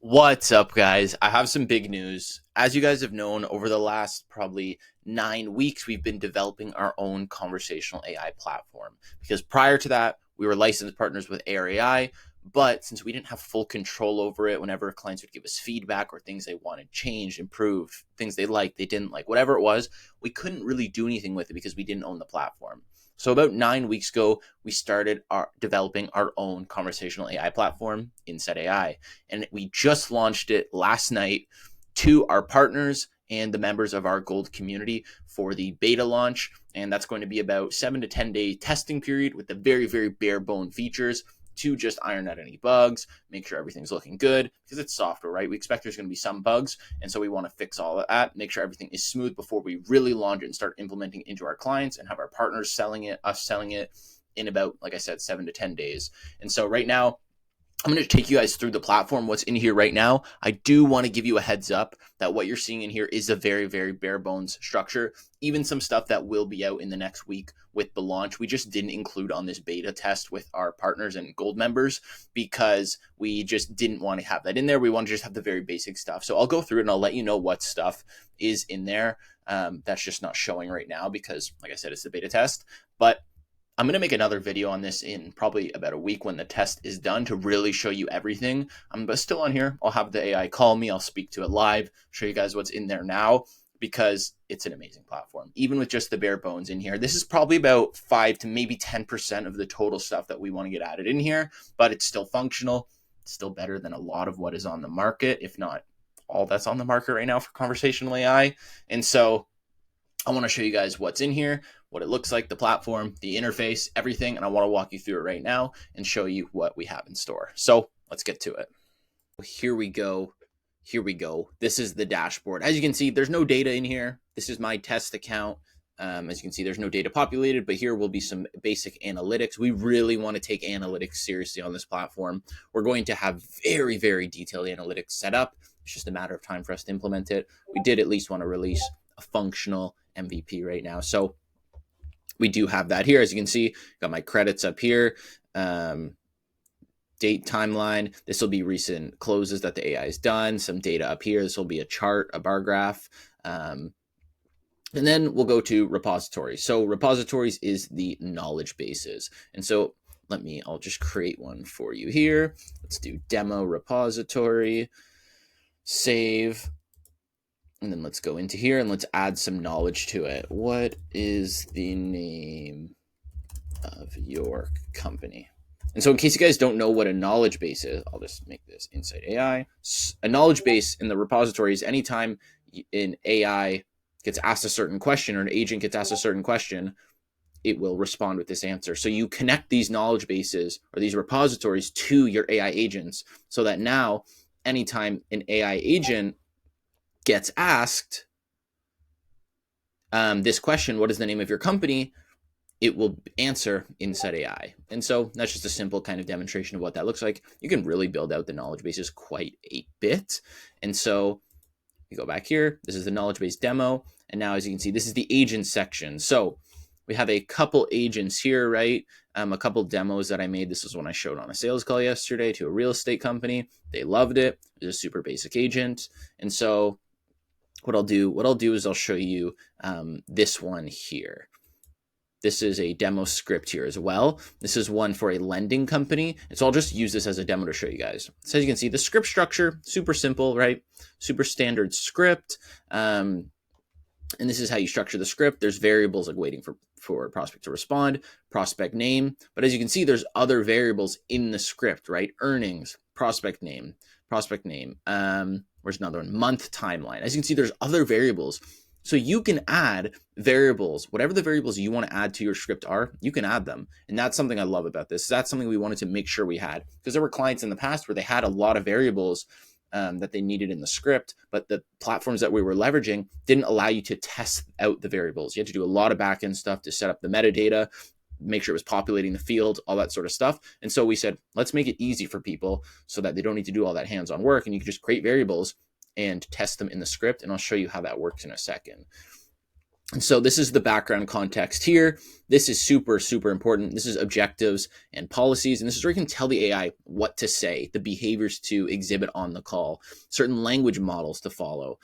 What's up, guys? I have some big news. As you guys have known, over the last probably 9 weeks, we've been developing our own conversational AI platform. Because prior to that, we were licensed partners with AI, but since we didn't have full control over it, whenever clients would give us feedback or things they wanted changed, improved, things they liked, they didn't like, whatever it was, we couldn't really do anything with it because we didn't own the platform. So about 9 weeks ago, we started developing our own conversational AI platform, Inset AI, and we just launched it last night to our partners and the members of our gold community for the beta launch. And that's going to be about 7 to 10 day testing period with the very, very bare bone features to just iron out any bugs, make sure everything's looking good because it's software, right? We expect there's going to be some bugs. And so we want to fix all of that, make sure everything is smooth before we really launch it and start implementing it into our clients and have our partners selling it, us selling it in about, like I said, 7 to 10 days. And so right now, I'm going to take you guys through the platform, what's in here right now. I do want to give you a heads up that what you're seeing in here is a very, very bare bones structure. Even some stuff that will be out in the next week with the launch, we just didn't include on this beta test with our partners and gold members because we just didn't want to have that in there. We want to just have the very basic stuff. So I'll go through it and I'll let you know what stuff is in there. That's just not showing right now because, like I said, it's the beta test. But I'm going to make another video on this in probably about a week when the test is done to really show you everything. But still on here, I'll have the AI call me. I'll speak to it live, show you guys what's in there now because it's an amazing platform. Even with just the bare bones in here, this is probably about 5 to maybe 10% of the total stuff that we want to get added in here, but it's still functional. It's still better than a lot of what is on the market, if not all that's on the market right now for conversational AI. And so I want to show you guys what's in here, what it looks like, the platform, the interface, everything. And I want to walk you through it right now and show you what we have in store. So let's get to it. Here we go. Here we go. This is the dashboard. As you can see, there's no data in here. This is my test account. As you can see, there's no data populated, but here will be some basic analytics. We really want to take analytics seriously on this platform. We're going to have very, very detailed analytics set up. It's just a matter of time for us to implement it. We did at least want to release a functional MVP right now. So we do have that here. As you can see, got my credits up here. Date timeline. This will be recent closes that the AI has done. Some data up here. This will be a chart, a bar graph. And then we'll go to repositories. So repositories is the knowledge bases. And so I'll just create one for you here. Let's do demo repository, save. And then let's go into here and let's add some knowledge to it. What is the name of your company? And so in case you guys don't know what a knowledge base is, I'll just make this Insight AI. A knowledge base in the repository is anytime an AI gets asked a certain question or an agent gets asked a certain question, it will respond with this answer. So you connect these knowledge bases or these repositories to your AI agents so that now anytime an AI agent gets asked this question, what is the name of your company? It will answer Inset AI. And so that's just a simple kind of demonstration of what that looks like. You can really build out the knowledge bases quite a bit. And so you go back here. This is the knowledge base demo. And now, as you can see, this is the agent section. So we have a couple agents here, right? A couple demos that I made. This was one I showed on a sales call yesterday to a real estate company. They loved it. It was a super basic agent. And so what I'll do is I'll show you this one here. This is a demo script here as well. This is one for a lending company. And so I'll just use this as a demo to show you guys. So as you can see, the script structure, super simple, right? Super standard script. And this is how you structure the script. There's variables like waiting for a prospect to respond, prospect name. But as you can see, there's other variables in the script, right? Earnings, prospect name. Where's another one? Month timeline. As you can see, there's other variables. So you can add variables, whatever the variables you want to add to your script are, you can add them. And that's something I love about this. That's something we wanted to make sure we had because there were clients in the past where they had a lot of variables that they needed in the script, but the platforms that we were leveraging didn't allow you to test out the variables. You had to do a lot of backend stuff to set up the metadata, make sure it was populating the field, all that sort of stuff. And so we said, let's make it easy for people so that they don't need to do all that hands-on work and you can just create variables and test them in the script. And I'll show you how that works in a second. And so this is the background context here. This is super, super important. This is objectives and policies. And this is where you can tell the AI what to say, the behaviors to exhibit on the call, certain language models to follow.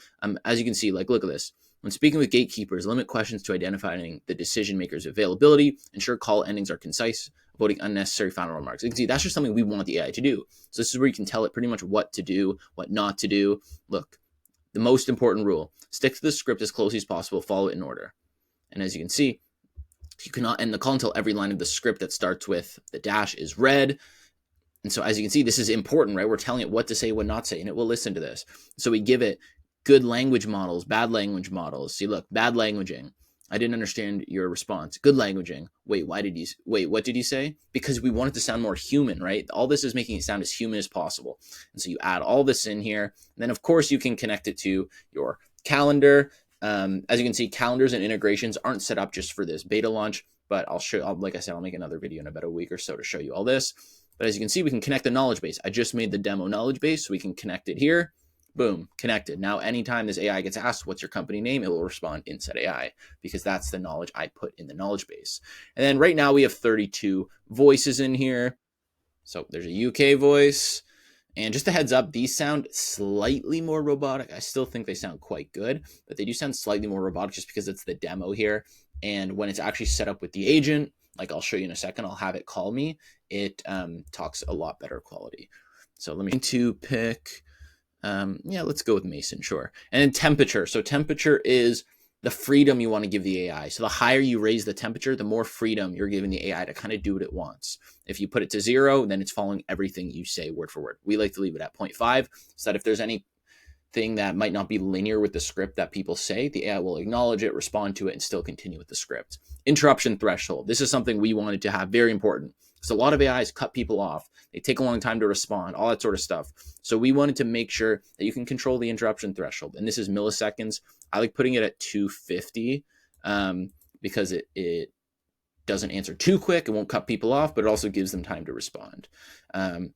As you can see, like, look at this. When speaking with gatekeepers, limit questions to identifying the decision maker's availability, ensure call endings are concise, avoiding unnecessary final remarks. You can see that's just something we want the AI to do. So this is where you can tell it pretty much what to do, what not to do. Look, the most important rule, stick to the script as closely as possible, follow it in order. And as you can see, you cannot end the call until every line of the script that starts with the dash is read. And so as you can see, this is important, right? We're telling it what to say, what not to say, and it will listen to this. So we give it good language models, bad language models. See, look, bad languaging. I didn't understand your response. Good languaging. Wait, what did you say? Because we want it to sound more human, right? All this is making it sound as human as possible. And so you add all this in here. And then of course you can connect it to your calendar. As you can see, calendars and integrations aren't set up just for this beta launch, but like I said, I'll make another video in about a week or so to show you all this. But as you can see, we can connect the knowledge base. I just made the demo knowledge base, so we can connect it here. Boom, connected. Now, anytime this AI gets asked, what's your company name? It will respond Inset AI, because that's the knowledge I put in the knowledge base. And then right now we have 32 voices in here. So there's a UK voice. And just a heads up, these sound slightly more robotic. I still think they sound quite good, but they do sound slightly more robotic just because it's the demo here. And when it's actually set up with the agent, like I'll show you in a second, I'll have it call me. It talks a lot better quality. So let me pick, let's go with Mason, sure. And then temperature. So temperature is the freedom you want to give the AI. So the higher you raise the temperature, the more freedom you're giving the AI to kind of do what it wants. If you put it to 0, then it's following everything you say word for word. We like to leave it at 0.5 so that if there's anything that might not be linear with the script that people say, the AI will acknowledge it, respond to it, and still continue with the script. Interruption threshold. This is something we wanted to have, very important. So a lot of AIs cut people off. They take a long time to respond, all that sort of stuff. So we wanted to make sure that you can control the interruption threshold. And this is milliseconds. I like putting it at 250 because it doesn't answer too quick. It won't cut people off, but it also gives them time to respond. And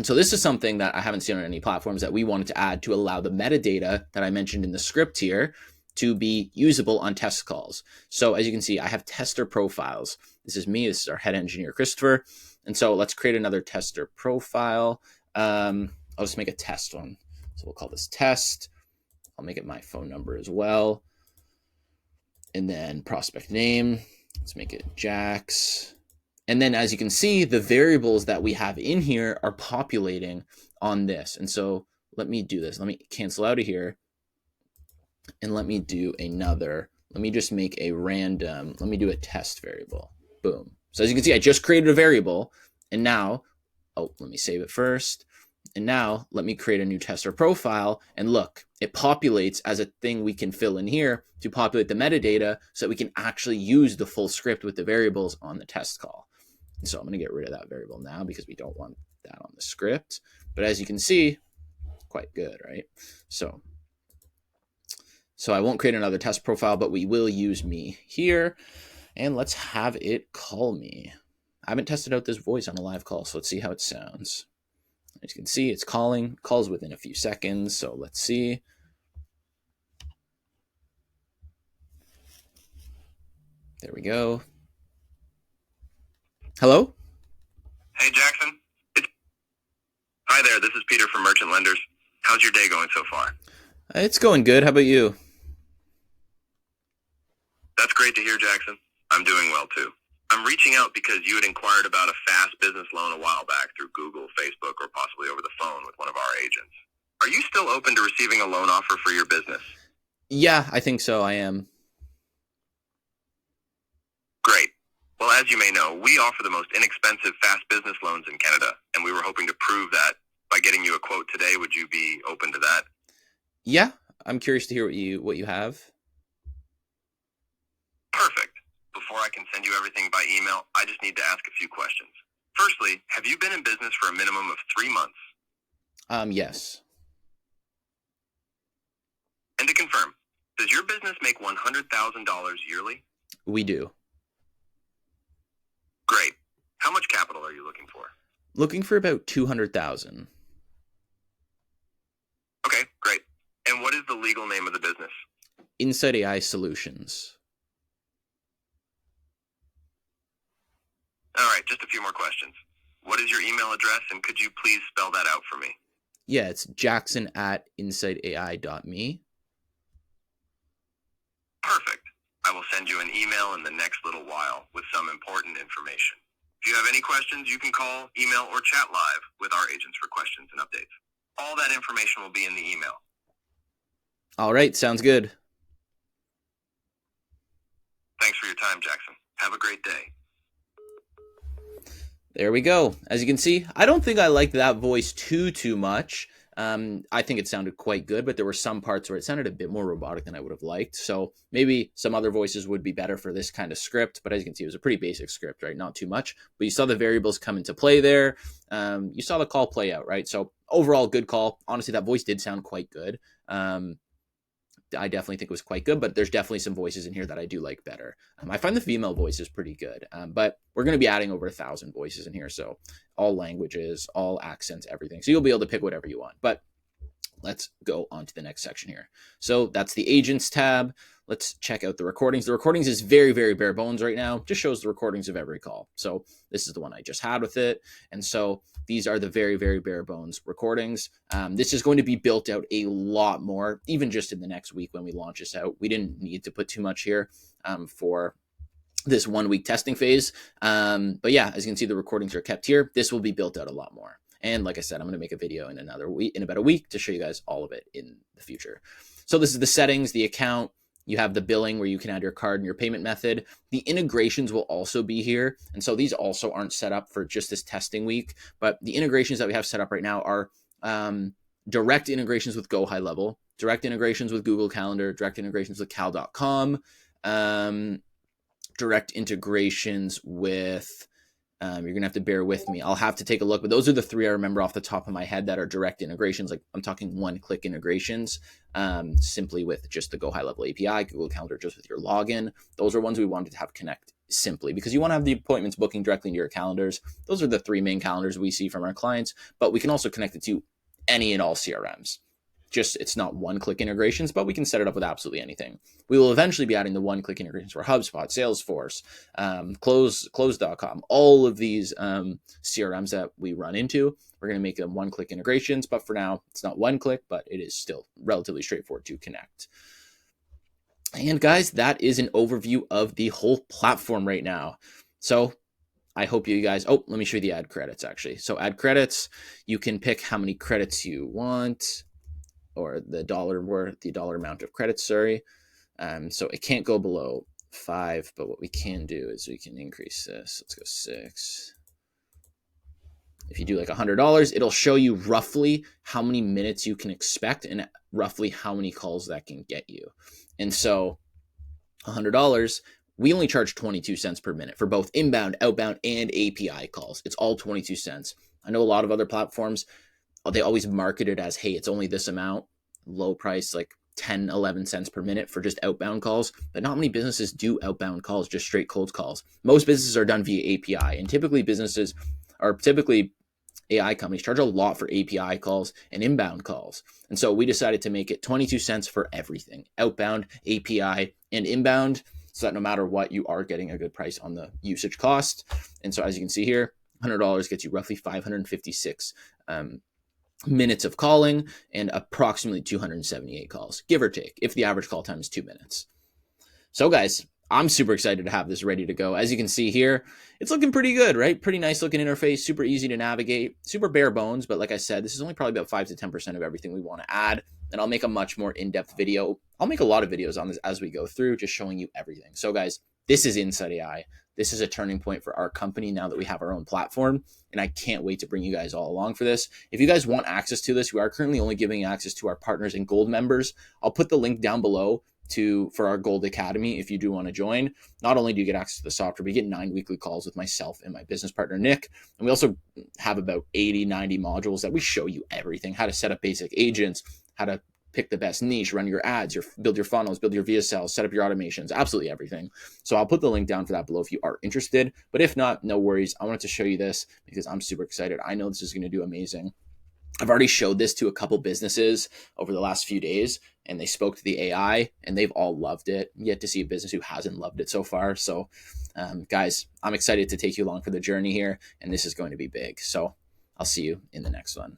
so this is something that I haven't seen on any platforms that we wanted to add to allow the metadata that I mentioned in the script here to be usable on test calls. So as you can see, I have tester profiles. This is me. This is our head engineer, Christopher. And so let's create another tester profile. I'll just make a test one. So we'll call this test. I'll make it my phone number as well. And then prospect name. Let's make it Jax. And then as you can see, the variables that we have in here are populating on this. And so let me do this. Let me cancel out of here. And let me do another. Let me just make a random. Let me do a test variable. Boom. So as you can see, I just created a variable. And now, let me save it first. And now let me create a new tester profile. And look, it populates as a thing we can fill in here to populate the metadata so that we can actually use the full script with the variables on the test call. So I'm going to get rid of that variable now because we don't want that on the script. But as you can see, quite good, right? So I won't create another test profile, but we will use me here. And let's have it call me. I haven't tested out this voice on a live call, so let's see how it sounds. As you can see, it's calls within a few seconds. So let's see. There we go. Hello? Hey, Jackson. Hi there, this is Peter from Merchant Lenders. How's your day going so far? It's going good. How about you? That's great to hear, Jackson. I'm doing well, too. I'm reaching out because you had inquired about a fast business loan a while back through Google, Facebook, or possibly over the phone with one of our agents. Are you still open to receiving a loan offer for your business? Yeah, I think so. I am. Great. Well, as you may know, we offer the most inexpensive fast business loans in Canada, and we were hoping to prove that by getting you a quote today. Would you be open to that? Yeah, I'm curious to hear what you have. Perfect. Before I can send you everything by email, I just need to ask a few questions. Firstly, have you been in business for a minimum of 3 months? Yes. And to confirm, does your business make $100,000 yearly? We do. Great. How much capital are you looking for? Looking for about 200,000. Okay, great. And what is the legal name of the business? Inset AI Solutions. All right, just a few more questions. What is your email address, and could you please spell that out for me? Yeah, it's jackson@insightai.me. Perfect. I will send you an email in the next little while with some important information. If you have any questions, you can call, email, or chat live with our agents for questions and updates. All that information will be in the email. All right, sounds good. Thanks for your time, Jackson. Have a great day. There we go. As you can see, I don't think I liked that voice too much. I think it sounded quite good, but there were some parts where it sounded a bit more robotic than I would have liked. So maybe some other voices would be better for this kind of script. But as you can see, it was a pretty basic script, right? Not too much. But you saw the variables come into play there. You saw the call play out, right? So overall, good call. Honestly, that voice did sound quite good. I definitely think it was quite good, but there's definitely some voices in here that I do like better. I find the female voice is pretty good, but we're going to be adding over 1,000 voices in here. So all languages, all accents, everything. So you'll be able to pick whatever you want. But let's go on to the next section here. So that's the agents tab. Let's check out the recordings. The recordings is very bare bones right now. Just shows the recordings of every call. So this is the one I just had with it. And so these are the very bare bones recordings. This is going to be built out a lot more, even just in the next week when we launch this out. We didn't need to put too much here for this 1 week testing phase. But yeah, as you can see, the recordings are kept here. This will be built out a lot more. And like I said, I'm going to make a video in another week, in about a week, to show you guys all of it in the future. So this is the settings, the account. You have the billing where you can add your card and your payment method. The integrations will also be here. And so these also aren't set up for just this testing week, but the integrations that we have set up right now are direct integrations with Go High Level, direct integrations with Google Calendar, direct integrations with cal.com, direct integrations with, you're going to have to bear with me. I'll have to take a look, but those are the three I remember off the top of my head that are direct integrations. Like I'm talking one-click integrations, simply with just the Go High Level API, Google Calendar just with your login. Those are ones we wanted to have connect simply because you want to have the appointments booking directly into your calendars. Those are the three main calendars we see from our clients, but we can also connect it to any and all CRMs. Just it's not one-click integrations, but we can set it up with absolutely anything. We will eventually be adding the one-click integrations for HubSpot, Salesforce, Close.com, all of these CRMs that we run into. We're going to make them one-click integrations, but for now, it's not one-click, but it is still relatively straightforward to connect. And guys, that is an overview of the whole platform right now. So I hope you guys, let me show you the ad credits actually. So ad credits, you can pick how many credits you want, or the dollar amount of credits, sorry. So it can't go below 5, but what we can do is we can increase this. Let's go 6. If you do like $100, it'll show you roughly how many minutes you can expect and roughly how many calls that can get you. And so $100, we only charge 22 cents per minute for both inbound, outbound, and API calls. It's all 22 cents. I know a lot of other platforms, they always market it as, hey, it's only this amount, low price, like 10, 11 cents per minute for just outbound calls. But not many businesses do outbound calls, just straight cold calls. Most businesses are done via API, and typically AI companies charge a lot for API calls and inbound calls. And so we decided to make it 22 cents for everything, outbound, API, and inbound, so that no matter what, you are getting a good price on the usage cost. And so as you can see here, $100 gets you roughly 556 minutes of calling and approximately 278 calls, give or take, if the average call time is 2 minutes. So guys, I'm super excited to have this ready to go. As you can see here, it's looking pretty good, right? Pretty nice looking interface, super easy to navigate, super bare bones. But like I said, this is only probably about 5 to 10% of everything we want to add. And I'll make a much more in-depth video. I'll make a lot of videos on this as we go through, just showing you everything. So guys, this is Inset AI. This is a turning point for our company now that we have our own platform. And I can't wait to bring you guys all along for this. If you guys want access to this, we are currently only giving access to our partners and gold members. I'll put the link down below for our Gold Academy if you do want to join. Not only do you get access to the software, but you get 9 weekly calls with myself and my business partner, Nick. And we also have about 80, 90 modules that we show you everything, how to set up basic agents, how to pick the best niche, run your ads, build your funnels, build your VSLs, set up your automations, absolutely everything. So I'll put the link down for that below if you are interested. But if not, no worries. I wanted to show you this because I'm super excited. I know this is going to do amazing. I've already showed this to a couple businesses over the last few days, and they spoke to the AI, and they've all loved it. Yet to see a business who hasn't loved it so far. So, guys, I'm excited to take you along for the journey here, and this is going to be big. So, I'll see you in the next one.